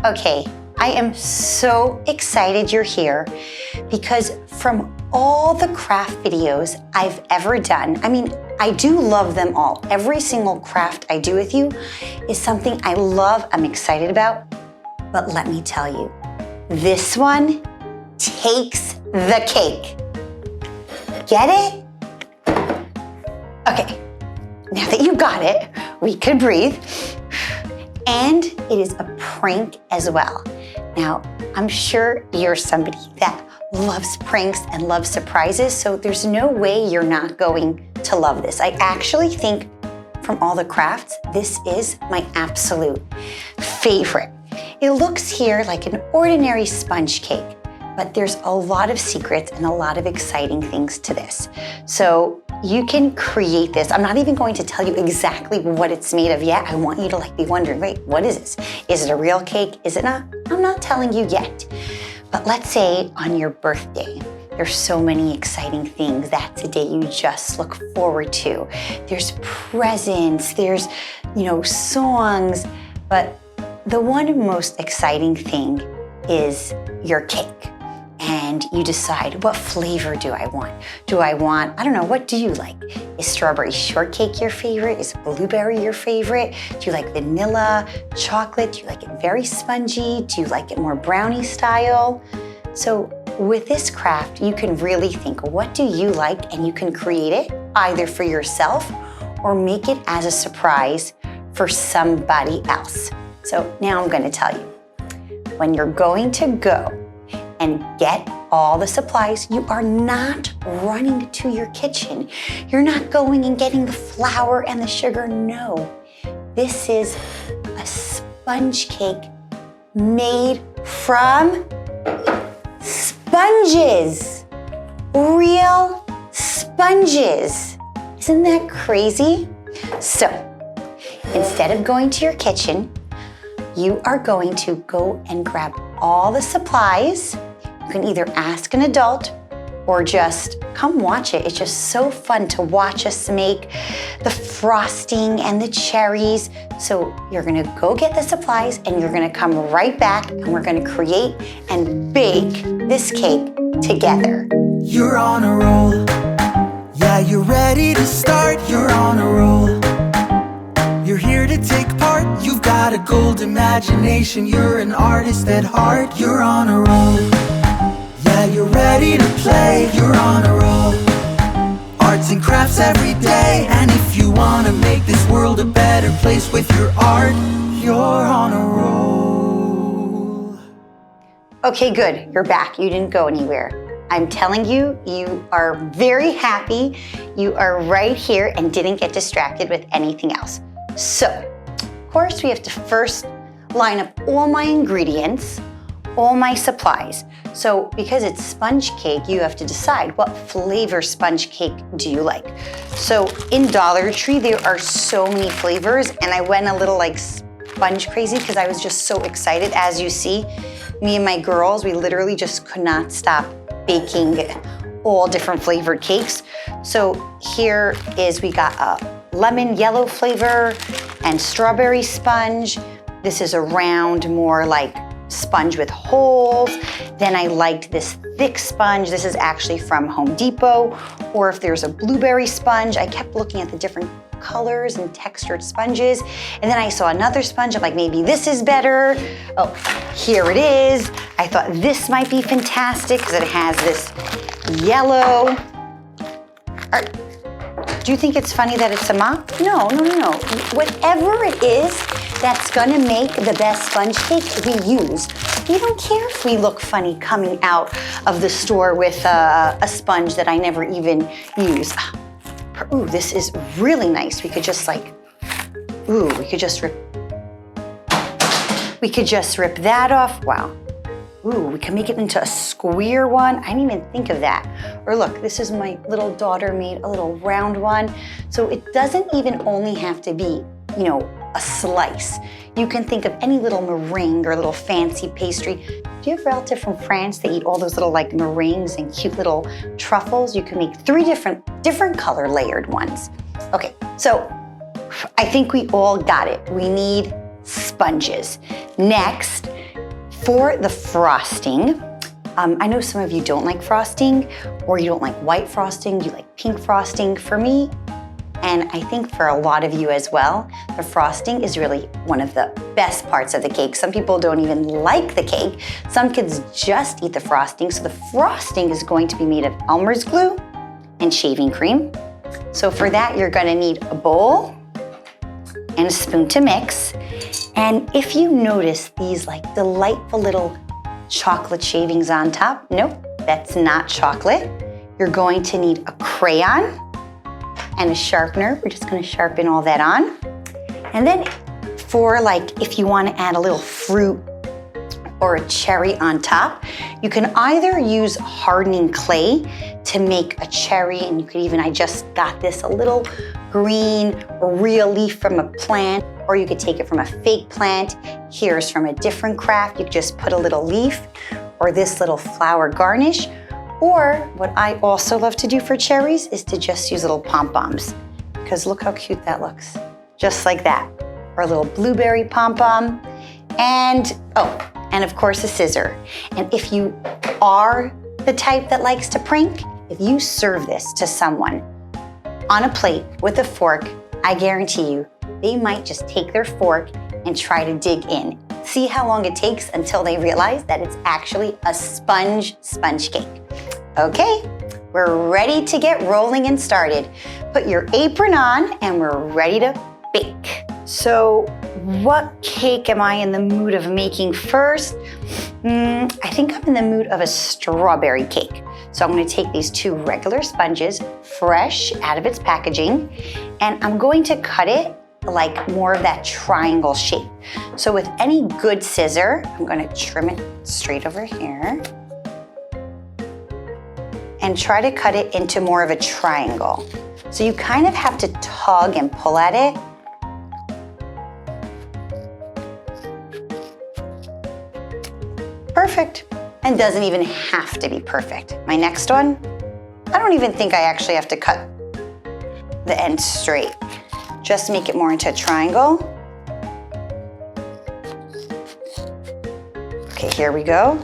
Okay, I am so excited you're here because from all the craft videos I've ever done, I do love them all. Every single craft I do with you is something I love, I'm excited about, but let me tell you, this one takes the cake. Get it? Okay, now that you got it, we could breathe. And it is a prank as well. Now, I'm sure you're somebody that loves pranks and loves surprises, so there's no way you're not going to love this. I actually think from all the crafts, this is my absolute favorite. It looks here like an ordinary sponge cake, but there's a lot of secrets and a lot of exciting things to this. So you can create this. I'm not even going to tell you exactly what it's made of yet. I want you to be wondering, wait, what is this? Is it a real cake? Is it not? I'm not telling you yet. But let's say on your birthday, there's so many exciting things. That's a day you just look forward to. There's presents, there's, songs, but the one most exciting thing is your cake. And you decide, what flavor do I want? I don't know, what do you like? Is strawberry shortcake your favorite? Is blueberry your favorite? Do you like vanilla, chocolate? Do you like it very spongy? Do you like it more brownie style? So with this craft, you can really think, what do you like? And you can create it either for yourself or make it as a surprise for somebody else. So now I'm gonna tell you, when you're going to go and get all the supplies, you are not running to your kitchen. You're not going and getting the flour and the sugar, no. This is a sponge cake made from sponges, real sponges. Isn't that crazy? So, instead of going to your kitchen, you are going to go and grab all the supplies. You can either ask an adult or just come watch it. It's just so fun to watch us make the frosting and the cherries. So you're gonna go get the supplies and you're gonna come right back and we're gonna create and bake this cake together. You're on a roll. Yeah, you're ready to start. You're on a roll. You're here to take part. You've got a gold imagination. You're an artist at heart. You're on a roll. Yeah, you're ready to play. You're on a roll. Arts and crafts every day. And if you want to make this world a better place with your art, you're on a roll. Okay, good. You're back. You didn't go anywhere. I'm telling you, you are very happy. You are right here and didn't get distracted with anything else. So, of course, we have to first line up all my ingredients, all my supplies. So, because it's sponge cake, you have to decide what flavor sponge cake do you like. So, in Dollar Tree, there are so many flavors, and I went a little sponge crazy because I was just so excited. As you see, me and my girls, we literally just could not stop baking all different flavored cakes. So here is, we got a lemon yellow flavor and strawberry sponge. This is a round, more like sponge with holes. Then I liked this thick sponge. This is actually from Home Depot. Or if there's a blueberry sponge, I kept looking at the different colors and textured sponges. And then I saw another sponge. I'm like, maybe this is better. Oh, here it is. I thought this might be fantastic because it has this yellow. Do you think it's funny that it's a mop? No. Whatever it is that's gonna make the best sponge cake, we use. We don't care if we look funny coming out of the store with a sponge that I never even use. Ooh, this is really nice. We could just we could just rip that off. Wow. Ooh, we can make it into a square one. I didn't even think of that. Or look, this is my little daughter made a little round one. So it doesn't even only have to be, a slice. You can think of any little meringue or little fancy pastry. Do you have a relative from France? They eat all those little meringues and cute little truffles. You can make 3 different color layered ones. Okay, so I think we all got it. We need sponges. Next, for the frosting, I know some of you don't like frosting, or you don't like white frosting, you like pink frosting. For me, and I think for a lot of you as well, the frosting is really one of the best parts of the cake. Some people don't even like the cake. Some kids just eat the frosting. So the frosting is going to be made of Elmer's glue and shaving cream. So for that, you're gonna need a bowl and a spoon to mix. And if you notice these like delightful little chocolate shavings on top, nope, that's not chocolate. You're going to need a crayon and a sharpener. We're just gonna sharpen all that on. And then for like, if you wanna add a little fruit or a cherry on top, you can either use hardening clay to make a cherry, and you could even, I just got this, a little green real leaf from a plant, or you could take it from a fake plant. Here's from a different craft. You could just put a little leaf or this little flower garnish. Or what I also love to do for cherries is to just use little pom-poms, because look how cute that looks. Just like that. Or a little blueberry pom-pom. And, oh, and of course a scissor. And if you are the type that likes to prank, if you serve this to someone on a plate with a fork, I guarantee you, they might just take their fork and try to dig in. See how long it takes until they realize that it's actually a sponge cake. Okay, we're ready to get rolling and started. Put your apron on and we're ready to bake. So what cake am I in the mood of making first? I think I'm in the mood of a strawberry cake. So I'm gonna take these two regular sponges, fresh out of its packaging, and I'm going to cut it like more of that triangle shape. So with any good scissor, I'm gonna trim it straight over here and try to cut it into more of a triangle. So you kind of have to tug and pull at it. Perfect. And doesn't even have to be perfect. My next one, I don't even think I actually have to cut the end straight. Just make it more into a triangle. Okay, here we go.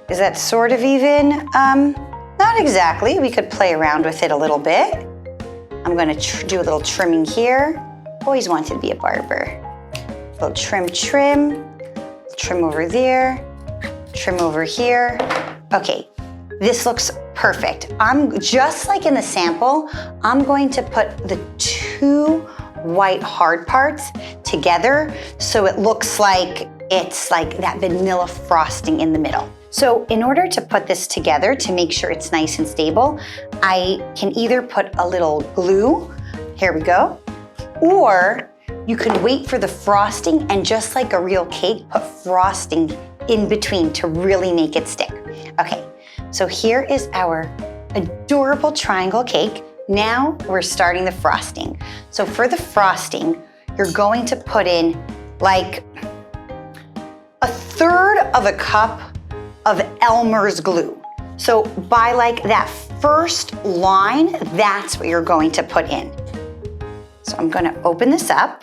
Is that sort of even? Not exactly. We could play around with it a little bit. I'm gonna do a little trimming here. Always wanted to be a barber. A little trim, trim over there, trim over here. Okay, this looks perfect. I'm just like in the sample, I'm going to put the two white hard parts together so it looks like it's like that vanilla frosting in the middle. So in order to put this together to make sure it's nice and stable, I can either put a little glue, here we go, or you can wait for the frosting and just like a real cake, put frosting in between to really make it stick. Okay, so here is our adorable triangle cake. Now we're starting the frosting. So for the frosting, you're going to put in like a third of a cup of Elmer's glue. So by like that first line, that's what you're going to put in. So I'm gonna open this up.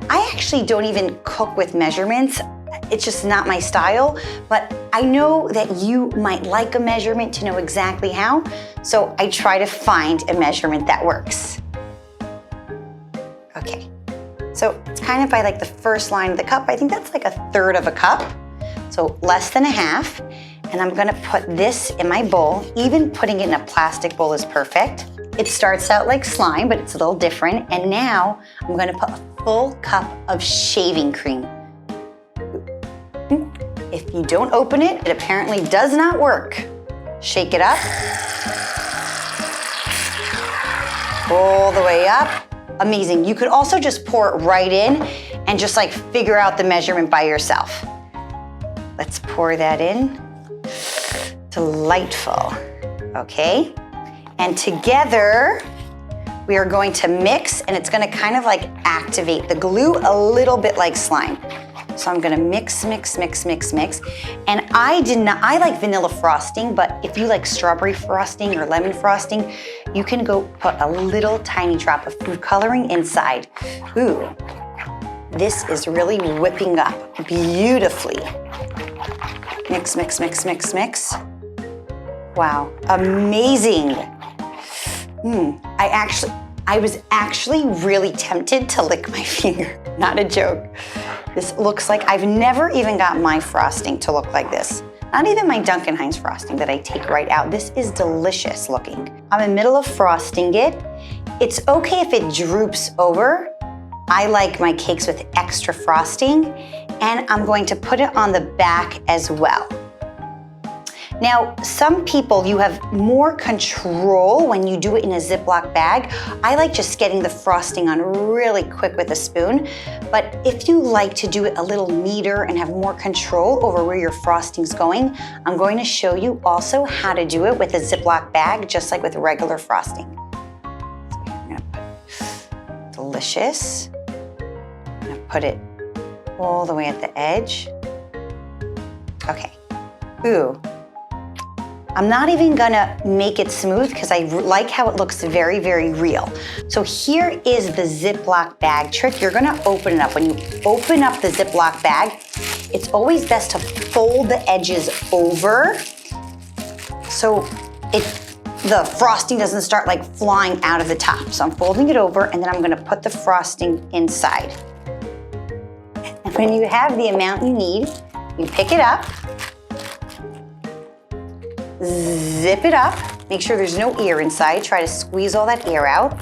I actually don't even cook with measurements. It's just not my style, but I know that you might like a measurement to know exactly how, so I try to find a measurement that works. Okay, so it's kind of by like the first line of the cup. I think that's like a third of a cup, so less than a half. And I'm gonna put this in my bowl. Even putting it in a plastic bowl is perfect. It starts out like slime, but it's a little different. And now I'm gonna put a full cup of shaving cream. If you don't open it, it apparently does not work. Shake it up. All the way up. Amazing. You could also just pour it right in and just like figure out the measurement by yourself. Let's pour that in. Delightful. Okay. And together, we are going to mix, and it's gonna kind of like activate the glue a little bit like slime. So I'm gonna mix. And I like vanilla frosting, but if you like strawberry frosting or lemon frosting, you can go put a little tiny drop of food coloring inside. Ooh, this is really whipping up beautifully. Mix, mix, mix, mix, mix. Wow, amazing. I was actually really tempted to lick my finger, not a joke. This looks like, I've never even got my frosting to look like this. Not even my Duncan Hines frosting that I take right out. This is delicious looking. I'm in the middle of frosting it. It's okay if it droops over. I like my cakes with extra frosting, and I'm going to put it on the back as well. Now, some people, you have more control when you do it in a Ziploc bag. I like just getting the frosting on really quick with a spoon, but if you like to do it a little neater and have more control over where your frosting's going, I'm going to show you also how to do it with a Ziploc bag, just like with regular frosting. So I'm gonna put delicious. I'm gonna put it all the way at the edge. Okay, ooh. I'm not even gonna make it smooth because I like how it looks very, very real. So here is the Ziploc bag trick. You're gonna open it up. When you open up the Ziploc bag, it's always best to fold the edges over so the frosting doesn't start like flying out of the top. So I'm folding it over and then I'm gonna put the frosting inside. And when you have the amount you need, you pick it up, zip it up, make sure there's no air inside, try to squeeze all that air out.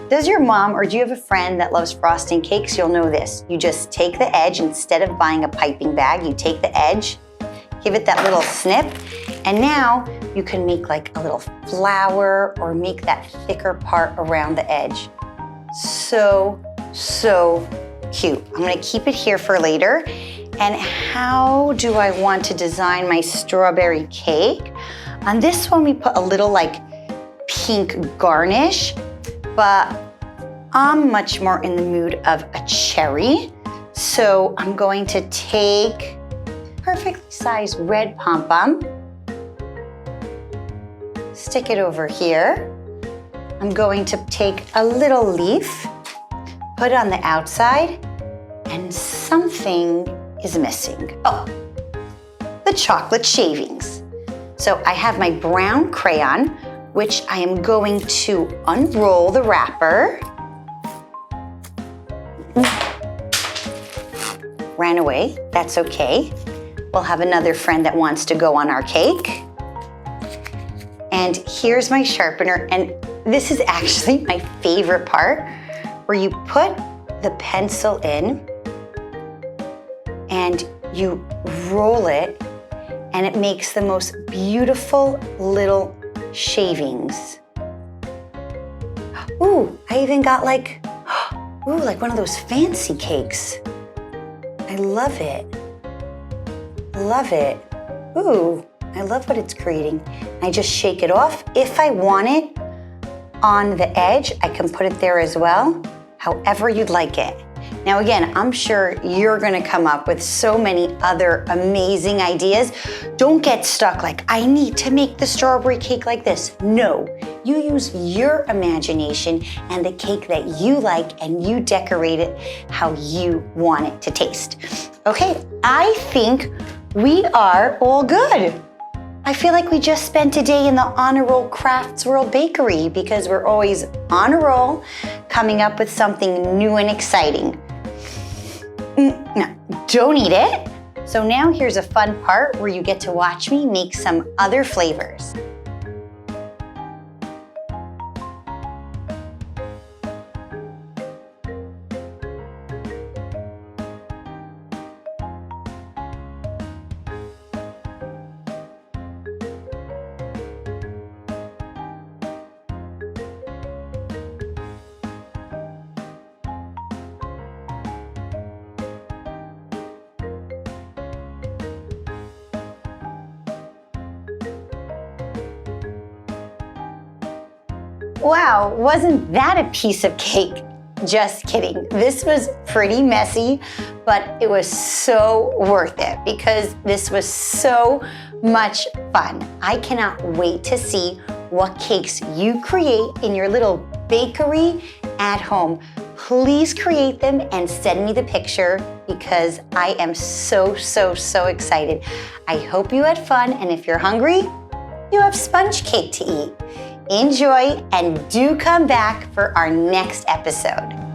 Does your mom or do you have a friend that loves frosting cakes? You'll know this. You just take the edge, instead of buying a piping bag, you take the edge, give it that little snip, and now you can make like a little flower or make that thicker part around the edge. So, so cute. I'm gonna keep it here for later. And how do I want to design my strawberry cake? On this one, we put a little like pink garnish, but I'm much more in the mood of a cherry. So I'm going to take perfectly sized red pom-pom, stick it over here. I'm going to take a little leaf, put it on the outside, and something is missing. Oh, the chocolate shavings. So I have my brown crayon, which I am going to unroll the wrapper. Ran away, that's okay. We'll have another friend that wants to go on our cake. And here's my sharpener, and this is actually my favorite part, where you put the pencil in and you roll it, and it makes the most beautiful little shavings. Ooh, I even got like, ooh, like one of those fancy cakes. I love it. Love it. Ooh, I love what it's creating. I just shake it off. If I want it on the edge, I can put it there as well, however you'd like it. Now again, I'm sure you're gonna come up with so many other amazing ideas. Don't get stuck like, I need to make the strawberry cake like this. No, you use your imagination and the cake that you like, and you decorate it how you want it to taste. Okay, I think we are all good. I feel like we just spent a day in the Honor Roll Crafts World Bakery, because we're always on a roll, coming up with something new and exciting. No, don't eat it. So now here's a fun part where you get to watch me make some other flavors. Wow, wasn't that a piece of cake? Just kidding. This was pretty messy, but it was so worth it because this was so much fun. I cannot wait to see what cakes you create in your little bakery at home. please create them and send me the picture because I am so excited. I hope you had fun, and if you're hungry, you have sponge cake to eat. Enjoy and do come back for our next episode.